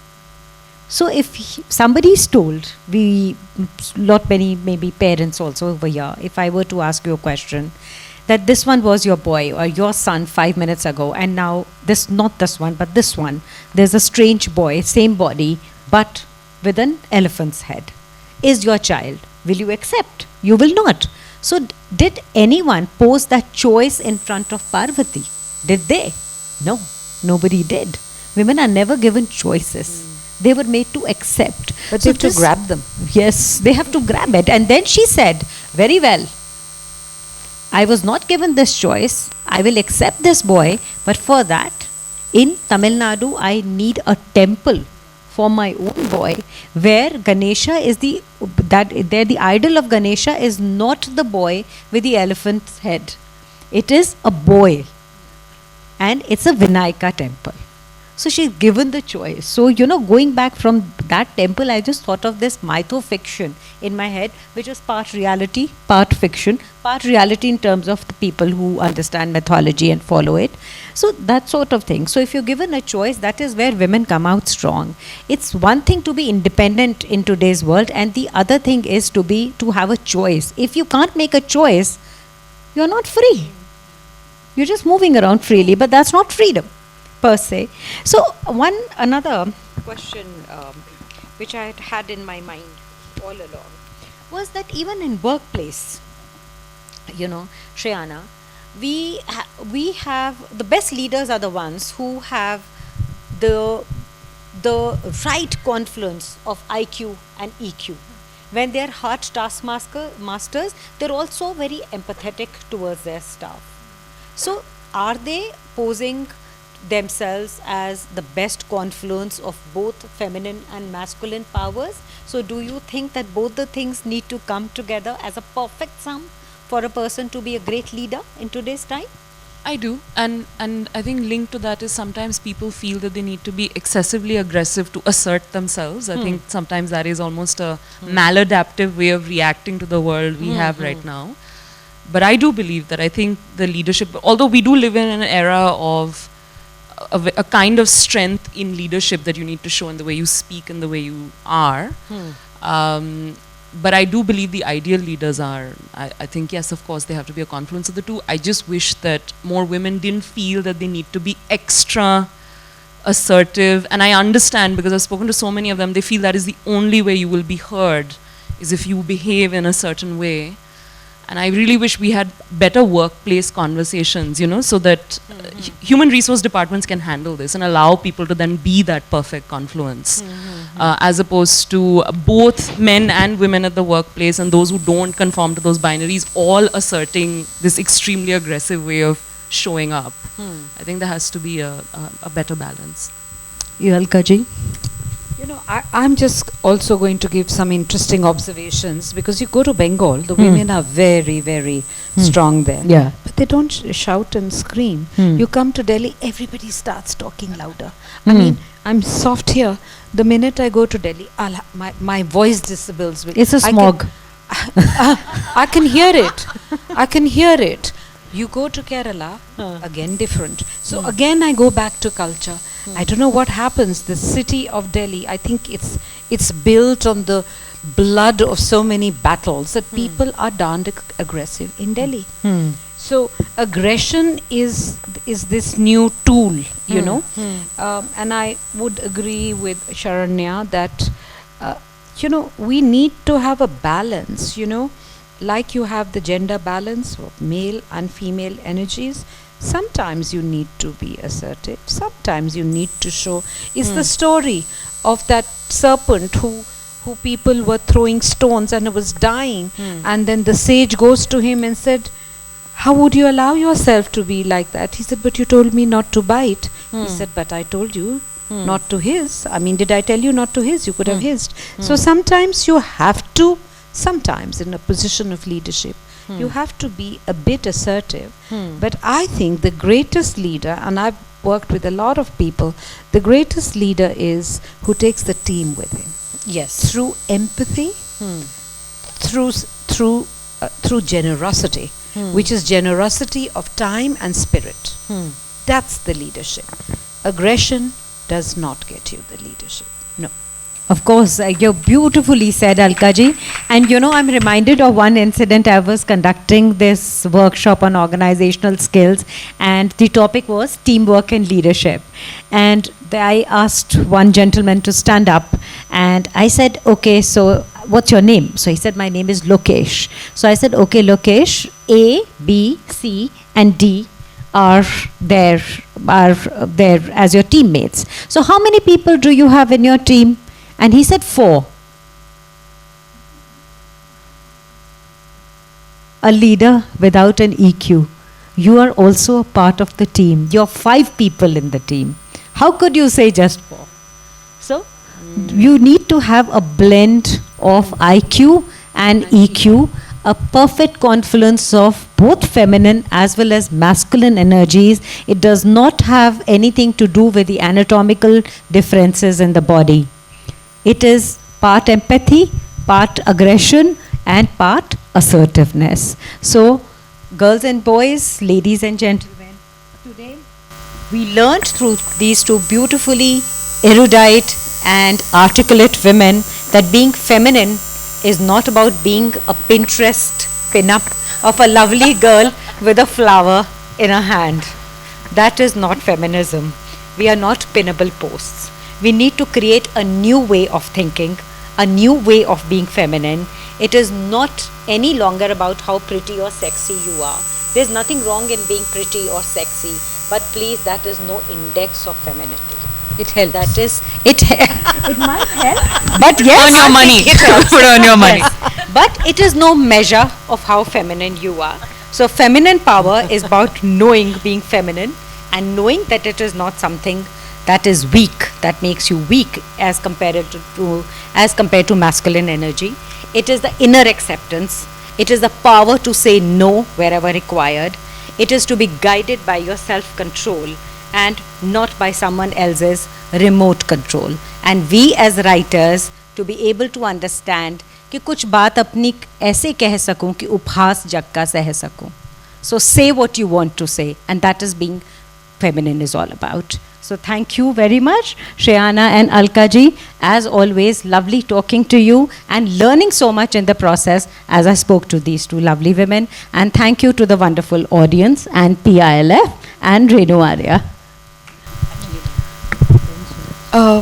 So if somebody is told, lot many maybe parents also over here, if I were to ask you a question, that this one was your boy or your son 5 minutes ago, and now this, not this one, but this one, there's a strange boy, same body, but with an elephant's head, is your child. Will you accept? You will not. So did anyone pose that choice in front of Parvati? Did they? No, nobody did. Women are never given choices. They were made to accept. But So they have to this- grab them. Yes, they have to grab it. And then she said, very well, I was not given this choice. I will accept this boy, but for that, in Tamil Nadu, I need a temple for my own boy, where Ganesha is the idol of Ganesha is not the boy with the elephant's head. It is a boy, and it's a Vinayaka temple. So she's given the choice. So, going back from that temple, I just thought of this mytho-fiction in my head, which was part reality, part fiction, part reality in terms of the people who understand mythology and follow it. So that sort of thing. So if you're given a choice, that is where women come out strong. It's one thing to be independent in today's world, and the other thing is to have a choice. If you can't make a choice, you're not free. You're just moving around freely, but that's not freedom per se. So another question which I had in my mind all along was that even in workplace, Shrayana, we have the best leaders are the ones who have the right confluence of IQ and EQ. When they're hard taskmasters, they're also very empathetic towards their staff. So are they posing themselves as the best confluence of both feminine and masculine powers? So do you think that both the things need to come together as a perfect sum for a person to be a great leader in today's time? I do, and I think linked to that is sometimes people feel that they need to be excessively aggressive to assert themselves. I think sometimes that is almost a maladaptive way of reacting to the world we have right now. But I do believe that I think the leadership, although we do live in an era of a kind of strength in leadership that you need to show in the way you speak and the way you are. But I do believe the ideal leaders are, I think, yes, of course, they have to be a confluence of the two. I just wish that more women didn't feel that they need to be extra assertive. And I understand, because I've spoken to so many of them, they feel that is the only way you will be heard, is if you behave in a certain way. And I really wish we had better workplace conversations, so that human resource departments can handle this and allow people to then be that perfect confluence, as opposed to both men and women at the workplace and those who don't conform to those binaries all asserting this extremely aggressive way of showing up. I think there has to be a better balance. You, Alka ji? I'm just also going to give some interesting observations, because you go to Bengal, the women are very, very strong there. Yeah. But they don't shout and scream. You come to Delhi, everybody starts talking louder. I mean, I'm soft here. The minute I go to Delhi, my voice disables. It's a smog. I can hear it. I can hear it. You go to Kerala, again different. So again I go back to culture. I don't know what happens. The city of Delhi, I think it's built on the blood of so many battles that people are darned aggressive in Delhi. So aggression is this new tool, and I would agree with Sharanya that we need to have a balance, like you have the gender balance of male and female energies. Sometimes you need to be assertive, sometimes you need to show. It's the story of that serpent who people were throwing stones and was dying, and then the sage goes to him and said, how would you allow yourself to be like that? He said, but you told me not to bite. He said, but I told you not to hiss. I mean, did I tell you not to hiss? You could have hissed. So sometimes you have to, sometimes in a position of leadership, you have to be a bit assertive. But I think the greatest leader, and I've worked with a lot of people, the greatest leader is who takes the team with him. Yes. Through empathy, through generosity, which is generosity of time and spirit. That's the leadership. Aggression does not get you the leadership. No. Of course, you beautifully said, Alkaji. And I'm reminded of one incident. I was conducting this workshop on organizational skills, and the topic was teamwork and leadership. And I asked one gentleman to stand up, and I said, okay, so what's your name? So he said, my name is Lokesh. So I said, okay, Lokesh, A, B, C, and D are there as your teammates. So how many people do you have in your team? And he said 4. A leader without an EQ. You are also a part of the team. You're 5 people in the team. How could you say just 4? So you need to have a blend of IQ and EQ, a perfect confluence of both feminine as well as masculine energies. It does not have anything to do with the anatomical differences in the body. It is part empathy, part aggression, and part assertiveness. So, girls and boys, ladies and gentlemen, today we learned through these 2 beautifully erudite and articulate women that being feminine is not about being a Pinterest pin-up of a lovely girl with a flower in her hand. That is not feminism. We are not pinnable posts. We need to create a new way of thinking, a new way of being feminine. It is not any longer about how pretty or sexy you are. There's nothing wrong in being pretty or sexy, but please, that is no index of femininity. It helps. That is, it might help. But yes, Earn your money. Put on your money. Yes. But it is no measure of how feminine you are. So feminine power is about knowing being feminine and knowing that it is not something that is weak, that makes you weak as compared to masculine energy. It is the inner acceptance. It is the power to say no wherever required. It is to be guided by your self-control and not by someone else's remote control. And we as writers to be able to understand कि कुछ बात अपनी ऐसे कह सकूं कि उपहास जग का सह सकूं. So say what you want to say, and that is being feminine is all about. So thank you very much, Shrayana and Alka ji. As always, lovely talking to you and learning so much in the process as I spoke to these 2 lovely women. And thank you to the wonderful audience and PILF and Renu Arya.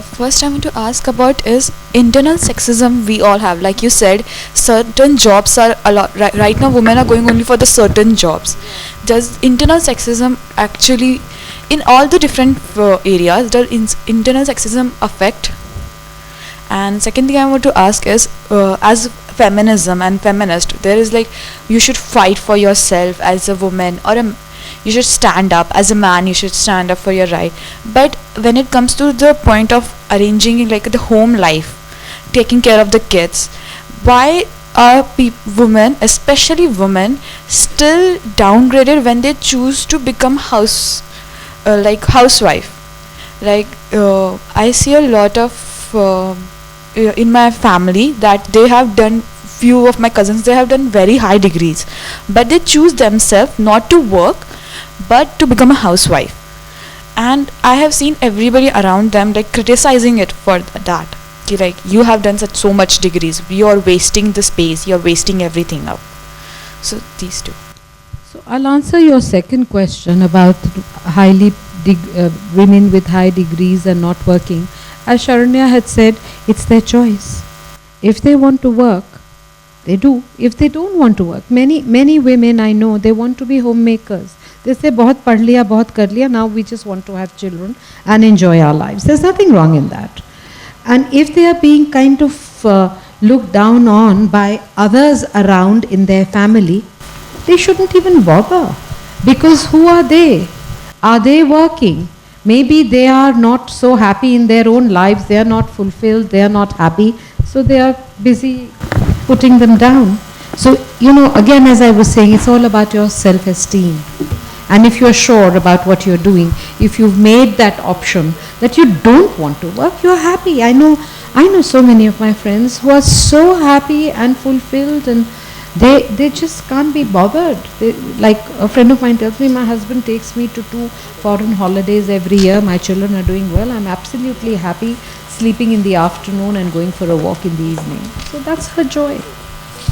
First I want to ask about is internal sexism we all have. Like you said, certain jobs are a lot, right now women are going only for the certain jobs. Does internal sexism actually, in all the different areas, does internal sexism affect? And second thing I want to ask is, as feminism and feminist, there is like, you should fight for yourself as a woman, or you should stand up as a man, you should stand up for your right. But when it comes to the point of arranging like the home life, taking care of the kids, why are women, especially women, still downgraded when they choose to become housewife? Like I see a lot of in my family that they have done, few of my cousins, they have done very high degrees, but they choose themselves not to work but to become a housewife. And I have seen everybody around them like criticizing it for that. Like, you have done so much degrees, you're wasting the space, you're wasting everything up. So these 2. So I'll answer your second question about women with high degrees and not working. As Sharanya had said, it's their choice. If they want to work, they do. If they don't want to work, many women I know, they want to be homemakers. They say, बहुत पढ़ लिया, बहुत कर लिया, now we just want to have children and enjoy our lives. There's nothing wrong in that. And if they are being kind of looked down on by others around in their family, they shouldn't even bother. Because who are they? Are they working? Maybe they are not so happy in their own lives, they are not fulfilled, they are not happy, so they are busy putting them down. So, again, as I was saying, it's all about your self-esteem. And if you're sure about what you're doing, if you've made that option that you don't want to work, you're happy. I know so many of my friends who are so happy and fulfilled, and they just can't be bothered. Like a friend of mine tells me, my husband takes me to 2 foreign holidays every year. My children are doing well. I'm absolutely happy sleeping in the afternoon and going for a walk in the evening. So that's her joy.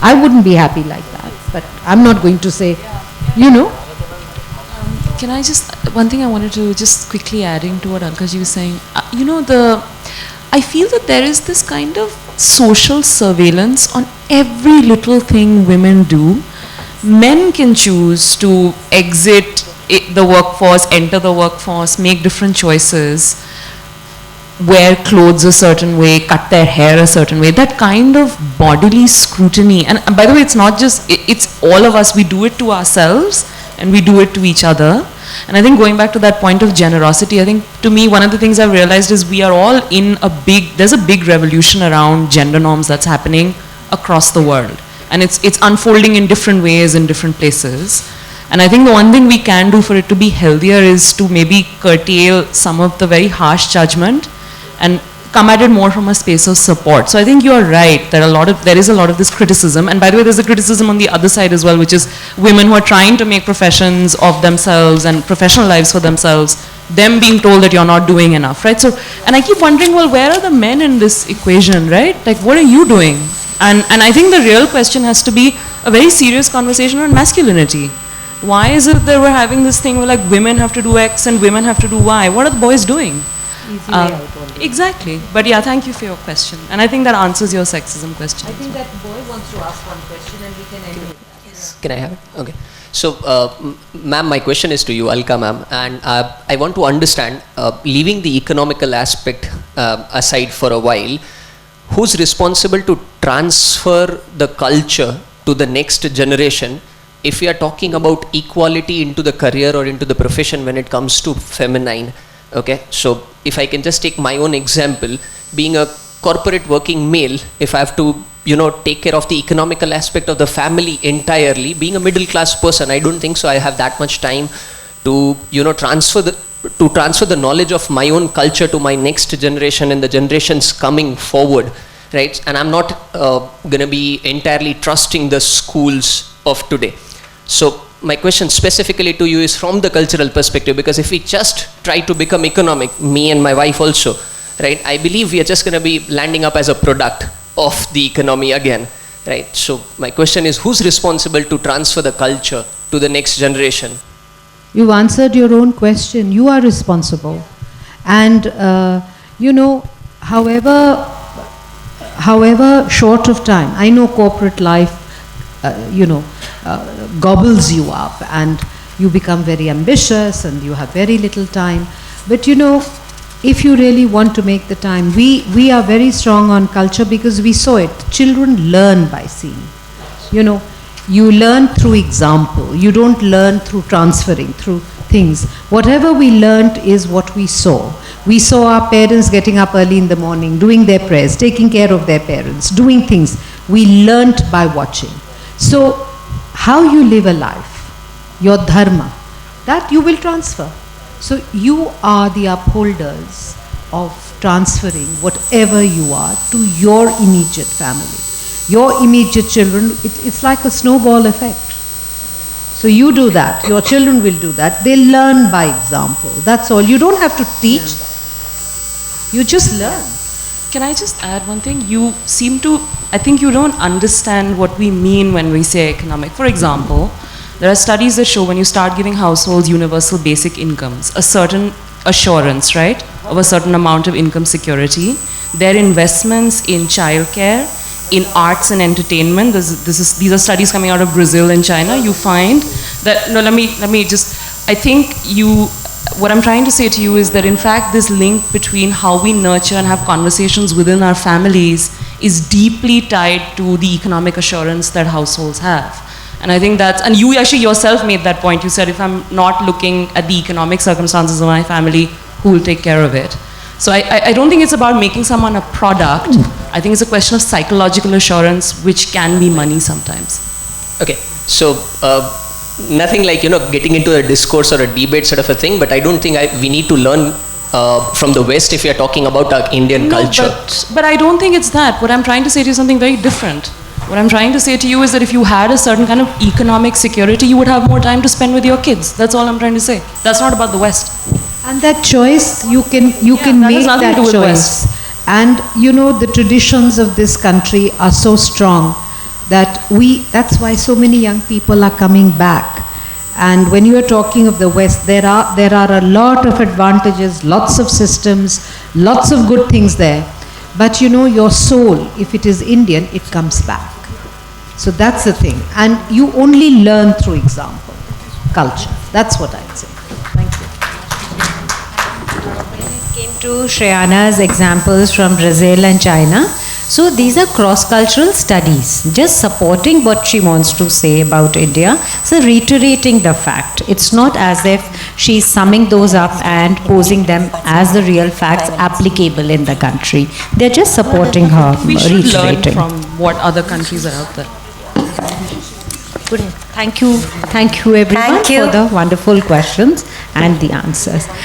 I wouldn't be happy like that, but I'm not going to say, you know. Can I just, one thing I wanted to just quickly adding to what Alkaji was saying, I feel that there is this kind of social surveillance on every little thing women do. Men can choose to exit the workforce, enter the workforce, make different choices, wear clothes a certain way, cut their hair a certain way. That kind of bodily scrutiny, and by the way, it's not just, it's all of us, we do it to ourselves and we do it to each other. And I think going back to that point of generosity, I think to me one of the things I've realized is we are all in there's a big revolution around gender norms that's happening across the world. And it's unfolding in different ways in different places. And I think the one thing we can do for it to be healthier is to maybe curtail some of the very harsh judgment and come at it more from a space of support. So I think you're right that there is a lot of this criticism. And by the way, there's a criticism on the other side as well, which is women who are trying to make professions of themselves and professional lives for themselves, them being told that you're not doing enough, right? So, and I keep wondering, well, where are the men in this equation, right? Like, what are you doing? And I think the real question has to be a very serious conversation on masculinity. Why is it that we're having this thing where like women have to do X and women have to do Y? What are the boys doing? Easy way out only. Exactly. But yeah, thank you for your question. And I think that answers your sexism question. I think that boy wants to ask one question and we can end it. Yes. Can I have it? Okay. So, ma'am, my question is to you, Alka ma'am, and I want to understand, leaving the economical aspect aside for a while, who's responsible to transfer the culture to the next generation if we are talking about equality into the career or into the profession when it comes to feminine? Okay, so if I can just take my own example, being a corporate working male, if I have to, take care of the economical aspect of the family entirely, being a middle class person, I don't think so I have that much time to, transfer the knowledge of my own culture to my next generation and the generations coming forward, right? And I'm not going to be entirely trusting the schools of today. So my question specifically to you is from the cultural perspective, because if we just try to become economic, me and my wife also, right, I believe we are just going to be landing up as a product of the economy again, right? So my question is, who's responsible to transfer the culture to the next generation? You've answered your own question. You are responsible. And, however short of time, I know corporate life, gobbles you up and you become very ambitious and you have very little time. But if you really want to make the time, we are very strong on culture because we saw it. Children learn by seeing. You learn through example. You don't learn through transferring, through things. Whatever we learned is what we saw. We saw our parents getting up early in the morning, doing their prayers, taking care of their parents, doing things. We learnt by watching. So, how you live a life, your dharma, that you will transfer. So, you are the upholders of transferring whatever you are to your immediate family. Your immediate children, it's like a snowball effect. So you do that, your children will do that. They learn by example. That's all. You don't have to teach them. You just learn. Can I just add one thing? You seem to, I think you don't understand what we mean when we say economic. For example, there are studies that show when you start giving households universal basic incomes, a certain assurance, right, of a certain amount of income security, their investments in childcare, in arts and entertainment, these are studies coming out of Brazil and China, you find that, let me just, I think what I'm trying to say to you is that in fact this link between how we nurture and have conversations within our families is deeply tied to the economic assurance that households have. And I think and you actually yourself made that point. You said, if I'm not looking at the economic circumstances of my family, who will take care of it? So I don't think it's about making someone a product. I think it's a question of psychological assurance, which can be money sometimes. Okay, so nothing like, getting into a discourse or a debate sort of a thing, but I don't think we need to learn from the West if we are talking about our Indian culture. But I don't think it's that. What I'm trying to say to you is something very different. What I'm trying to say to you is that if you had a certain kind of economic security, you would have more time to spend with your kids. That's all I'm trying to say. That's not about the West. And that choice, you can make that choice. And you know, the traditions of this country are so strong that that's why so many young people are coming back. And when you are talking of the West, there are a lot of advantages, lots of systems, lots of good things there. But you know, your soul, if it is Indian, it comes back. So that's the thing. And you only learn through example, culture. That's what I'd say. Thank you. When it came to Shrayana's examples from Brazil and China, so these are cross-cultural studies, just supporting what she wants to say about India, so reiterating the fact. It's not as if she's summing those up and posing them as the real facts applicable in the country. They're just supporting her, We should learn reiterating. from what other countries are out there. Good. Thank you everyone Thank you. for the wonderful questions and the answers.